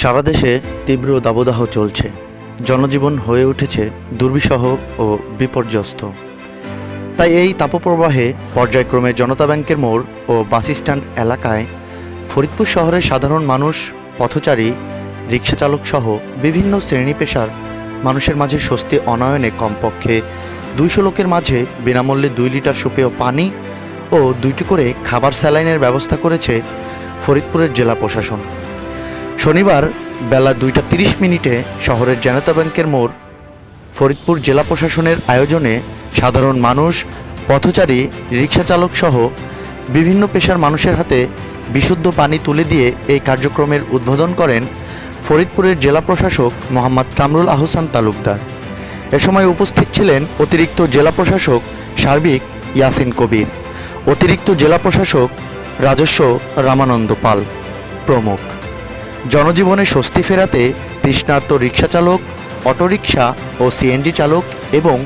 সারা দেশে তীব্র দাবদাহ চলছে। জনজীবন হয়ে উঠেছে দুর্বিষহ ও বিপর্যস্ত। তাই এই তাপপ্রবাহে পর্যায়ক্রমে জনতা ব্যাংকের মোড় ও বাসস্ট্যান্ড এলাকায় ফরিদপুর শহরের সাধারণ মানুষ, পথচারী, রিকশাচালক সহ বিভিন্ন শ্রেণী পেশার মানুষের মাঝে স্বস্তি অনয়নে কমপক্ষে 200 লোকের মাঝে বিনামূল্যে 2 লিটার সুপেয় পানি ও 2টি করে খাবার স্যালাইনের ব্যবস্থা করেছে ফরিদপুরের জেলা প্রশাসন। শনিবার বেলা 2:30 শহরের জনতা ব্যাংকের মোড় ফরিদপুর জেলা প্রশাসনের আয়োজনে সাধারণ মানুষ, পথচারী, রিকশাচালক সহ বিভিন্ন পেশার মানুষের হাতে বিশুদ্ধ পানি তুলে দিয়ে এই কার্যক্রমের উদ্বোধন করেন ফরিদপুরের জেলা প্রশাসক মোহাম্মদ কামরুল আহসান তালুকদার। এ সময় উপস্থিত ছিলেন অতিরিক্ত জেলা প্রশাসক সার্বিক ইয়াসিন কবির, অতিরিক্ত জেলা প্রশাসক রাজস্ব রামানন্দ পাল প্রমুখ। জনজীবনে স্বস্তি ফেরাতে তৃষ্ণার্ত রিকশাচালক, অটোরিকশা ও সিএনজি চালক এবং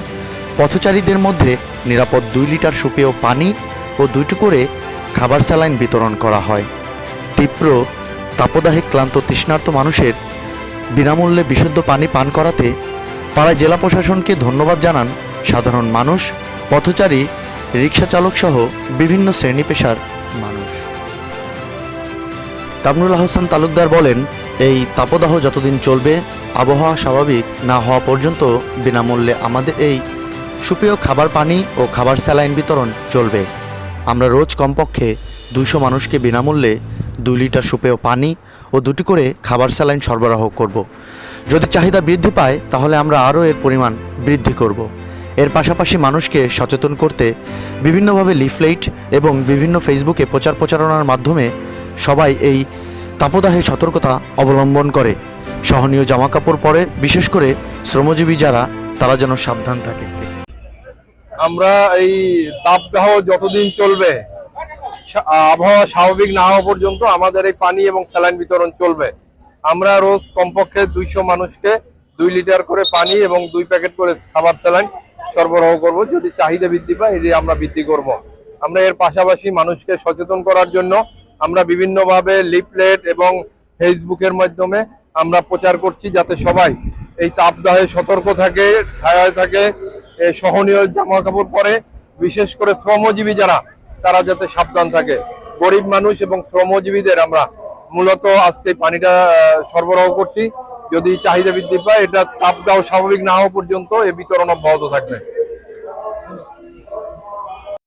পথচারীদের মধ্যে নিরাপদ 2 লিটার সুপেয় পানি ও 2টি করে খাবার স্যালাইন বিতরণ করা হয়। তীব্র তাপদাহে ক্লান্ত তৃষ্ণার্ত মানুষের বিনামূল্যে বিশুদ্ধ পানি পান করাতে পাড়ায় জেলা প্রশাসনকে ধন্যবাদ জানান সাধারণ মানুষ, পথচারী, রিকশাচালক সহ বিভিন্ন শ্রেণী পেশার মানুষ। কামরুল আহসান তালুকদার বলেন, এই তাপদাহ যতদিন চলবে, আবহাওয়া স্বাভাবিক না হওয়া পর্যন্ত বিনামূল্যে আমাদের এই সুপেয় খাবার পানি ও খাবার স্যালাইন বিতরণ চলবে। আমরা রোজ কমপক্ষে 200 মানুষকে বিনামূল্যে 2 লিটার সুপেয় পানি ও 2টি করে খাবার স্যালাইন সরবরাহ করব। যদি চাহিদা বৃদ্ধি পায় তাহলে আমরা আরও এর পরিমাণ বৃদ্ধি করব। এর পাশাপাশি মানুষকে সচেতন করতে বিভিন্নভাবে লিফলেট এবং বিভিন্ন ফেসবুকে প্রচারণার মাধ্যমে সবাই এই তাপদাহে সতর্কতা অবলম্বন করে সহনীয় জামাকাপড় পরে, বিশেষ করে শ্রমজীবী যারা, তারা যেন সাবধান থাকে। আমরা এই তাপদাহ যতদিন চলবে, আবহাওয়া স্বাভাবিক না হওয়া পর্যন্ত আমাদের এই পানি এবং স্যালাইন বিতরণ চলবে। আমরা রোজ কমপক্ষে 200 মানুষকে 2 লিটার করে পানি এবং 2 প্যাকেট করে খাবার স্যালাইন সরবরাহ করব। যদি চাহিদা বৃদ্ধি পায় এটি আমরা বৃদ্ধি করব। আমরা এর পাশাপাশি মানুষকে সচেতন করার জন্য আমরা বিভিন্নভাবে লিফলেট এবং ফেসবুকের মাধ্যমে আমরা প্রচার করছি, যাতে সবাই এই তাপদাহে সতর্ক থাকে, ছায়ায় থাকে, সহনীয় জামা কাপড় পরে, বিশেষ করে শ্রমজীবী যারা, তারা যাতে সাবধান থাকে। গরিব মানুষ এবং শ্রমজীবীদের আমরা মূলত আজকে পানিটা সরবরাহ করছি। যদি চাহিদা বৃদ্ধি পায়, এটা তাপদাহ স্বাভাবিক না হওয়া পর্যন্ত এ বিতরণ অব্যাহত থাকবে।